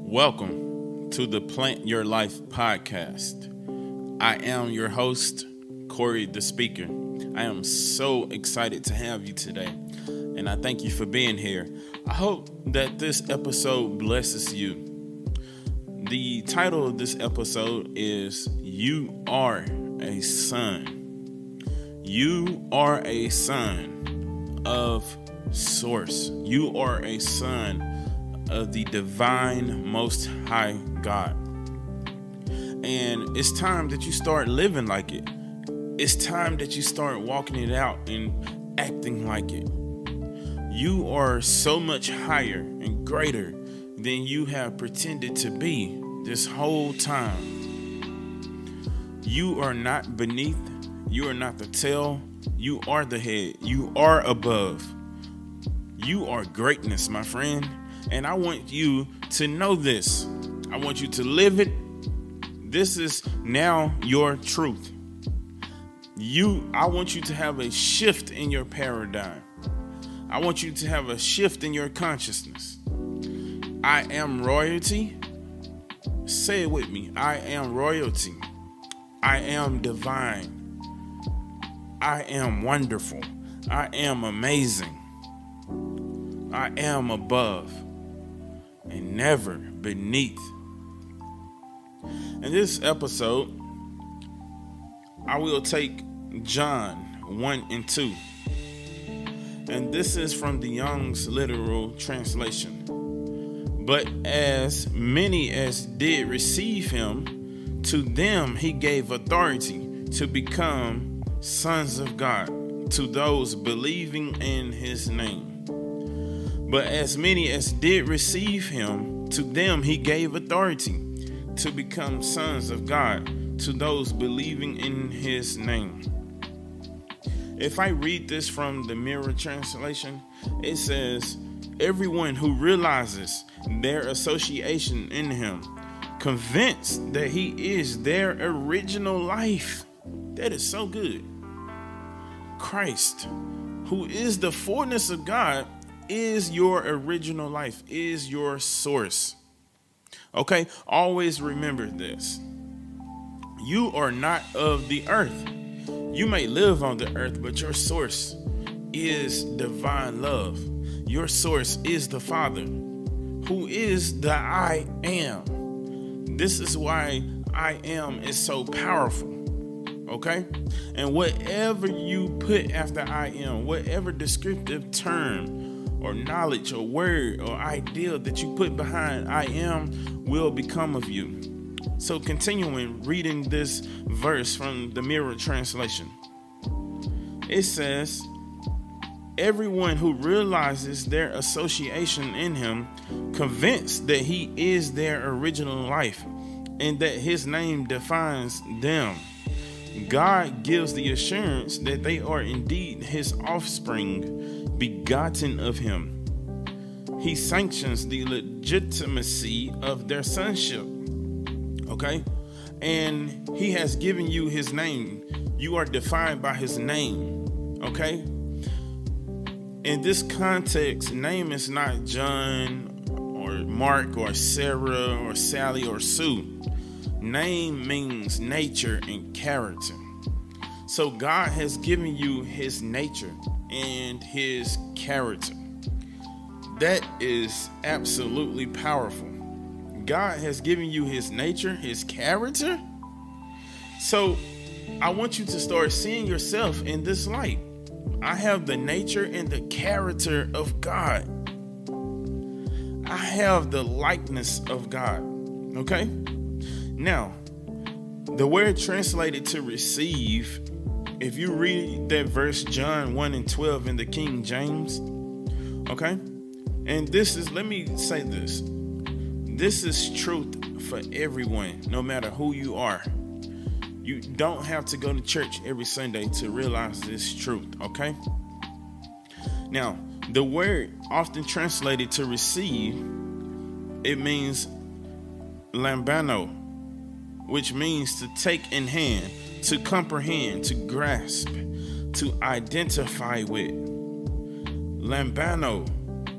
Welcome to the Plant Your Life podcast. I am your host, Corey the Speaker. I am so excited to have you today, and I thank you for being here. I hope that this episode blesses you. The title of this episode is You Are a Son. You are a son of Source. You are a son of the divine Most High God. And it's time that you start living like it. It's time that you start walking it out and acting like it. You are so much higher and greater than you have pretended to be this whole time. You are not beneath. You are not the tail. You are the head. You are above. You are greatness, my friend. And I want you to know this. I want you to live it. This is now your truth. I want you to have a shift in your paradigm. I want you to have a shift in your consciousness. I am royalty. Say it with me. I am royalty. I am divine. I am wonderful. I am amazing. I am above and never beneath. In this episode, I will take John 1 and 2. And this is from the Young's Literal Translation. But as many as did receive him, to them he gave authority to become sons of God, to those believing in his name. But as many as did receive him, to them he gave authority to become sons of God, to those believing in his name. If I read this from the Mirror Translation, it says, everyone who realizes their association in him, convinced that he is their original life. That is so good. Christ, who is the fullness of God, is your original life, is your source. Okay, always remember this. You are not of the earth. You may live on the earth, but your source is divine love. Your source is the Father, who is the I am. This is why I am is so powerful. Okay? And whatever you put after I am, whatever descriptive term or knowledge or word or idea that you put behind I am will become of you. So continuing reading this verse from the Mirror Translation. It says, everyone who realizes their association in him, convinced that he is their original life and that his name defines them. God gives the assurance that they are indeed his offspring, begotten of him. He sanctions the legitimacy of their sonship. Okay? And he has given you his name. You are defined by his name. Okay? In this context, name is not John or Mark or Sarah or Sally or Sue. Name means nature and character. So God has given you his nature and his character. That is absolutely powerful. God has given you his nature, his character. So I want you to start seeing yourself in this light. I have the nature and the character of God. I have the likeness of God. Okay? Now, the word translated to receive, if you read that verse, John 1 and 12 in the King James, okay? And this is, let me say this. This is truth for everyone, no matter who you are. You don't have to go to church every Sunday to realize this truth, okay? Now, the word often translated to receive, it means lambano, which means to take in hand, to comprehend, to grasp, to identify with. Lambano,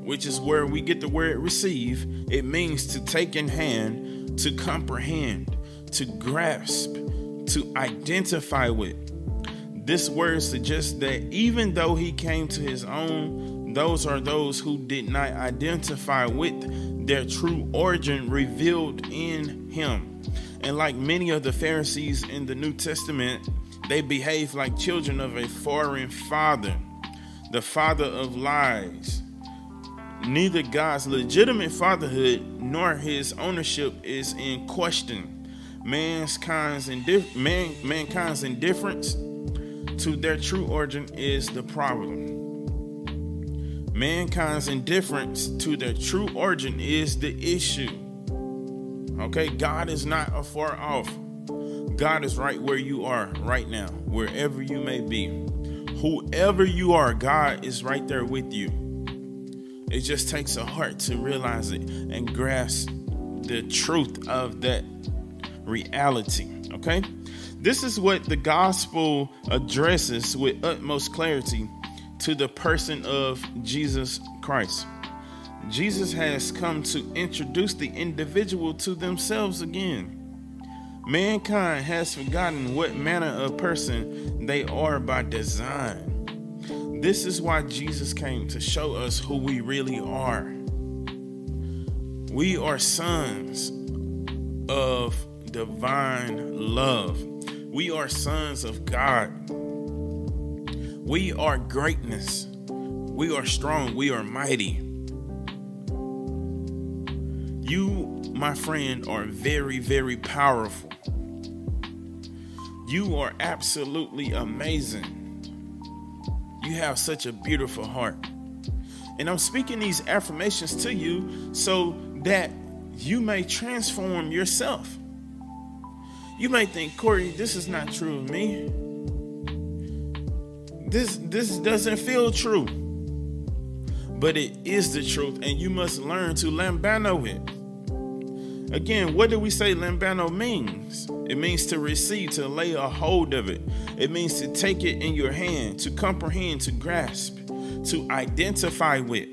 which is where we get the word receive. It means to take in hand, to comprehend, to grasp, to identify with. This word suggests that even though he came to his own, those are those who did not identify with their true origin revealed in him. And like many of the Pharisees in the New Testament, they behave like children of a foreign father, the father of lies. Neither God's legitimate fatherhood nor his ownership is in question. Mankind's indifference to their true origin is the problem. Mankind's indifference to their true origin is the issue. Okay, God is not afar off. God is right where you are right now, wherever you may be. Whoever you are, God is right there with you. It just takes a heart to realize it and grasp the truth of that reality. Okay? This is what the gospel addresses with utmost clarity to the person of Jesus Christ. Jesus has come to introduce the individual to themselves again. Mankind has forgotten what manner of person they are by design. This is why Jesus came to show us who we really are. We are sons of divine love. We are sons of God. We are greatness. We are strong. We are mighty. You, my friend, are very, very powerful. You are absolutely amazing. You have such a beautiful heart. And I'm speaking these affirmations to you so that you may transform yourself. You may think, Corey, this is not true of me. This doesn't feel true. But it is the truth, and you must learn to lambano it. Again, what do we say lambano means? It means to receive, to lay a hold of it. It means to take it in your hand, to comprehend, to grasp, to identify with.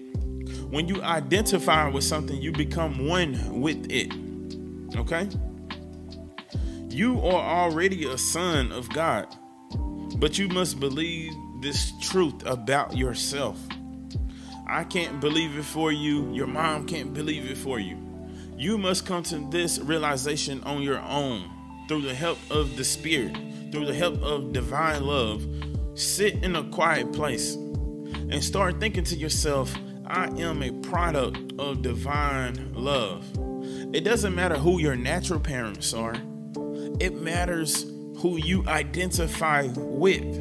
When you identify with something, you become one with it. Okay? You are already a son of God, but you must believe this truth about yourself. I can't believe it for you. Your mom can't believe it for you. You must come to this realization on your own through the help of the Spirit, through the help of divine love. Sit in a quiet place and start thinking to yourself, I am a product of divine love. It doesn't matter who your natural parents are. It matters who you identify with.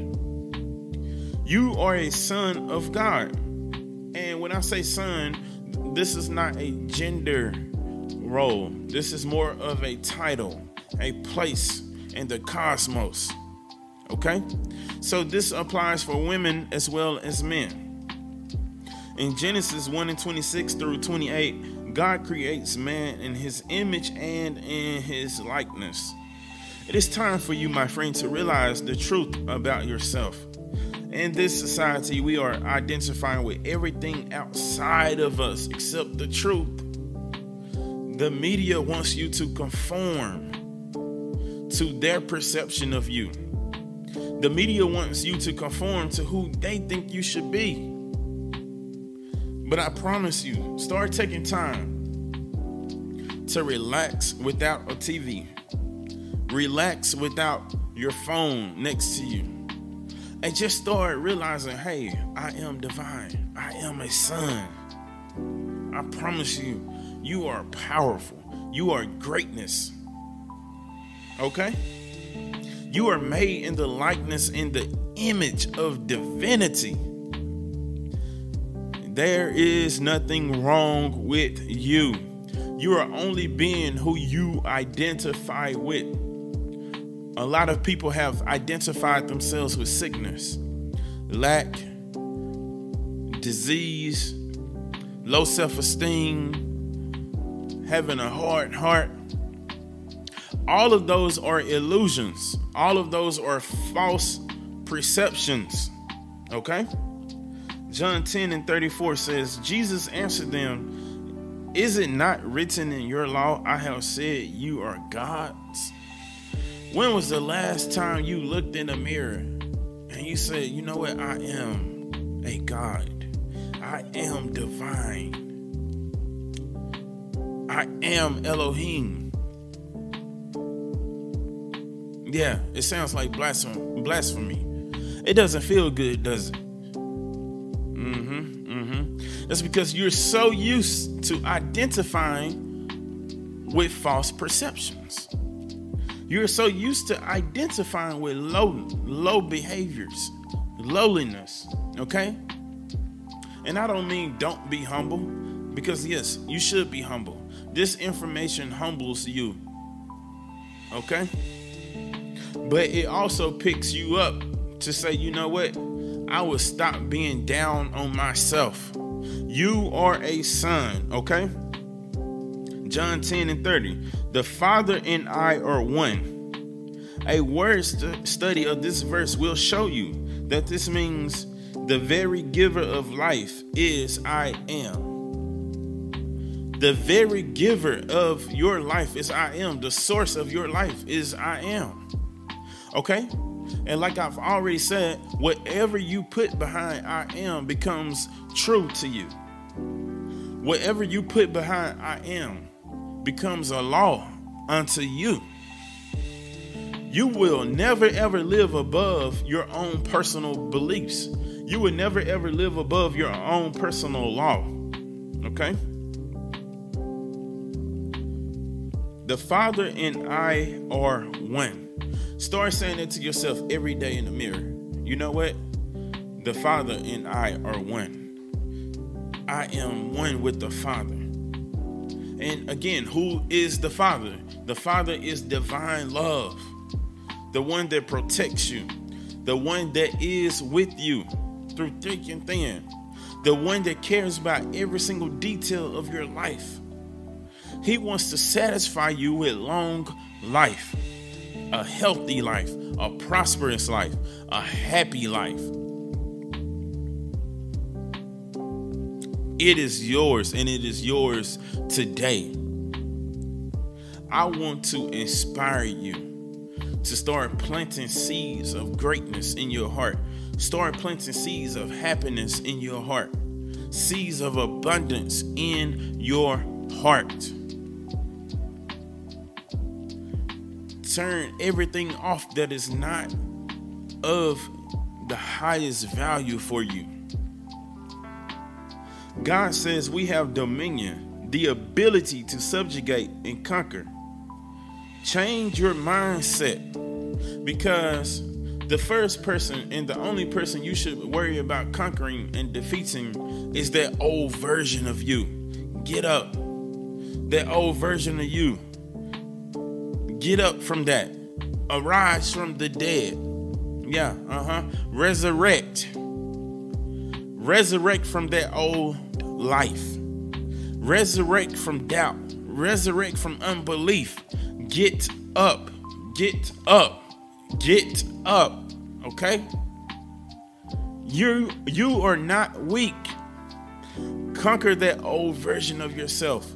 You are a son of God. And when I say son, this is not a gender role. This is more of a title, a place in the cosmos. Okay? So this applies for women as well as men. In Genesis 1:26 through 28, God creates man in his image and in his likeness. It is time for you, my friend, to realize the truth about yourself. In this society, we are identifying with everything outside of us except the truth. The media wants you to conform to their perception of you. The media wants you to conform to who they think you should be. But I promise you, start taking time to relax without a TV. Relax without your phone next to you. And just start realizing, hey, I am divine. I am a son. I promise you, you are powerful. You are greatness. Okay? You are made in the likeness, in the image of divinity. There is nothing wrong with you. You are only being who you identify with. A lot of people have identified themselves with sickness, lack, disease, low self-esteem, having a hard heart. All of those are illusions. All of those are false perceptions. Okay? John 10:34 says, Jesus answered them, is it not written in your law, I have said you are gods? When was the last time you looked in the mirror and you said, you know what, I am a God. I am divine. I am Elohim. Yeah, it sounds like blasphemy. It doesn't feel good, does it? That's because you're so used to identifying with false perceptions. You're so used to identifying with low behaviors, lowliness, okay? And I don't mean don't be humble, because yes, you should be humble. This information humbles you, okay? But it also picks you up to say, you know what? I will stop being down on myself. You are a son, okay? John 10:30. The Father and I are one. A word study of this verse will show you that this means the very giver of life is I am. The very giver of your life is I am. The source of your life is I am. Okay? And like I've already said, whatever you put behind I am becomes true to you. Whatever you put behind I am becomes a law unto you. You will never ever live above your own personal beliefs. You will never ever live above your own personal law. Okay? The Father and I are one. Start saying it to yourself every day in the mirror. You know what? The Father and I are one. I am one with the Father. And again, who is the Father? The Father is divine love. The one that protects you. The one that is with you through thick and thin. The one that cares about every single detail of your life. He wants to satisfy you with long life. A healthy life, a prosperous life, a happy life. It is yours, and it is yours today. I want to inspire you to start planting seeds of greatness in your heart. Start planting seeds of happiness in your heart. Seeds of abundance in your heart. Turn everything off that is not of the highest value for you. God says we have dominion, the ability to subjugate and conquer. Change your mindset, because the first person and the only person you should worry about conquering and defeating is that old version of you. Get up. That old version of you. Get up from that. Arise from the dead. Yeah, Resurrect. Resurrect from that old life. Resurrect from doubt. Resurrect from unbelief. Get up. Get up. Get up. Okay? You are not weak. Conquer that old version of yourself.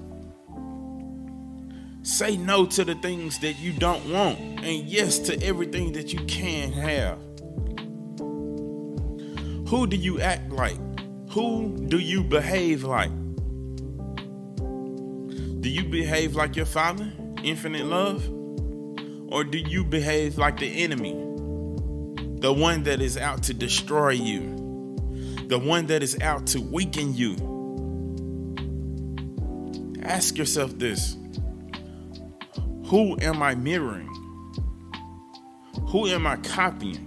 Say no to the things that you don't want, and yes to everything that you can have. Who do you act like? Who do you behave like? Do you behave like your Father, infinite love? Or do you behave like the enemy? The one that is out to destroy you. The one that is out to weaken you. Ask yourself this. Who am I mirroring? Who am I copying?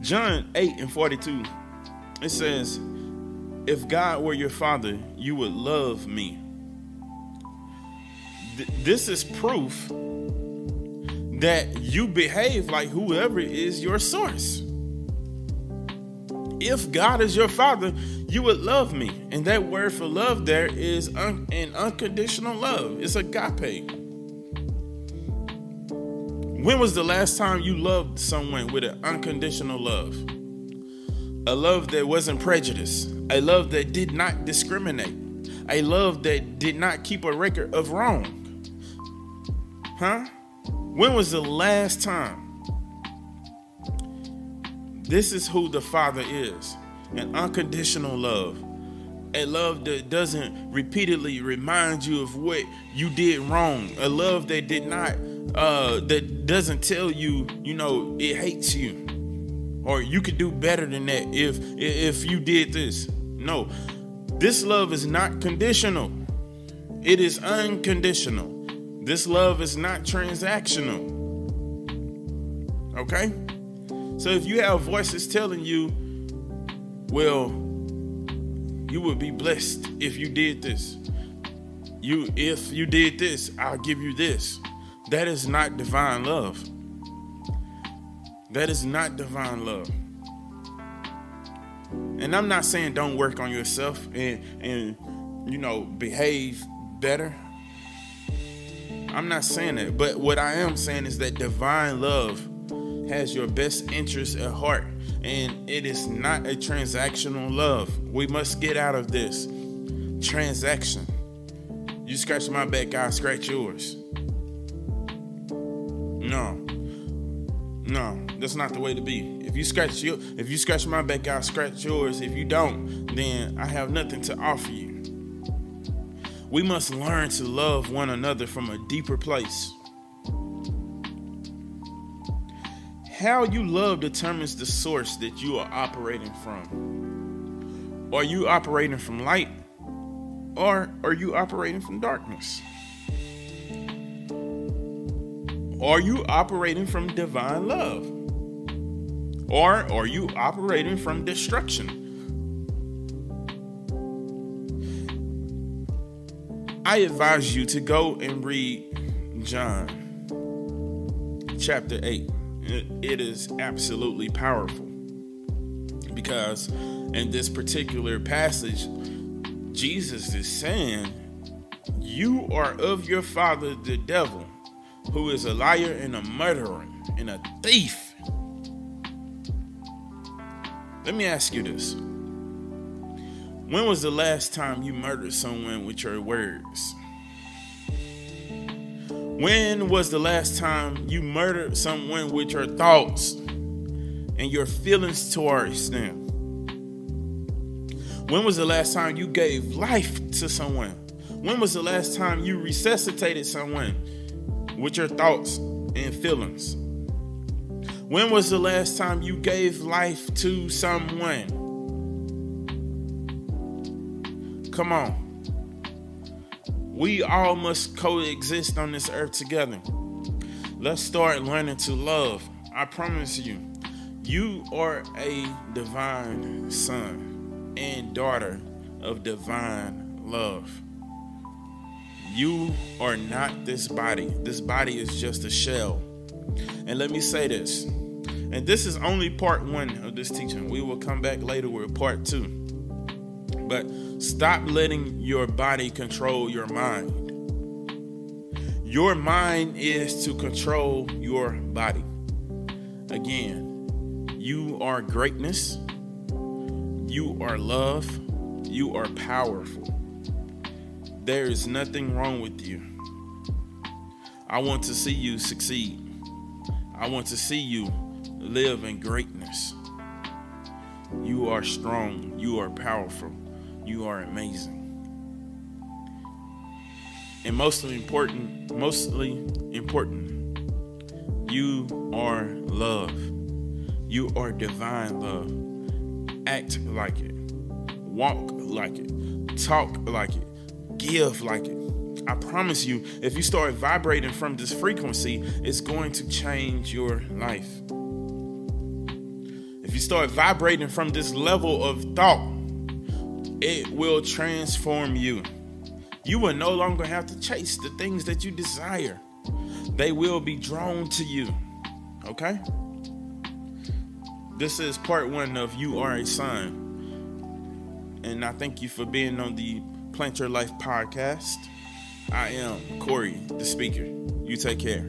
John 8:42, it says, if God were your father, you would love me. This is proof that you behave like whoever is your source. If God is your father, you would love me. And that word for love there is an unconditional love. It's agape. When was the last time you loved someone with an unconditional love? a love that wasn't prejudiced, a love that did not discriminate, a love that did not keep a record of wrong. When was the last time? This is who the Father is. An unconditional love. A love that doesn't repeatedly remind you of what you did wrong. A love that that doesn't tell you, it hates you. Or you could do better than that if you did this. No. This love is not conditional. It is unconditional. This love is not transactional. Okay? So if you have voices telling you, well, you would be blessed if you did this. If you did this, I'll give you this. That is not divine love. That is not divine love. And I'm not saying don't work on yourself and behave better. I'm not saying that. But what I am saying is that divine love has your best interest at heart. And it is not a transactional love. We must get out of this transaction. You scratch my back, I'll scratch yours. No, that's not the way to be. If you scratch my back, I'll scratch yours. If you don't, then I have nothing to offer you. We must learn to love one another from a deeper place. How you love determines the source that you are operating from. Are you operating from light, or are you operating from darkness? Are you operating from divine love, or are you operating from destruction? I advise you to go and read John chapter 8. It is absolutely powerful, because in this particular passage, Jesus is saying, you are of your father the devil, who is a liar and a murderer and a thief. Let me ask you this. When was the last time you murdered someone with your words? When was the last time you murdered someone with your thoughts and your feelings towards them? When was the last time you gave life to someone? When was the last time you resuscitated someone with your thoughts and feelings? When was the last time you gave life to someone? Come on. We all must coexist on this earth together. Let's start learning to love. I promise you, you are a divine son and daughter of divine love. You are not this body. This body is just a shell. And let me say this, and this is only part 1 of this teaching. We will come back later with part 2. But stop letting your body control your mind. Your mind is to control your body. Again, you are greatness. You are love. You are powerful. There is nothing wrong with you. I want to see you succeed. I want to see you live in greatness. You are strong. You are powerful. You are amazing. And mostly important, you are love. You are divine love. Act like it. Walk like it. Talk like it. Give like it. I promise you, if you start vibrating from this frequency, it's going to change your life. If you start vibrating from this level of thought, it will transform you. You will no longer have to chase the things that you desire. They will be drawn to you. Okay? This is part 1 of You Are a Son. And I thank you for being on the Plant Your Life podcast. I am Corey, the speaker. You take care.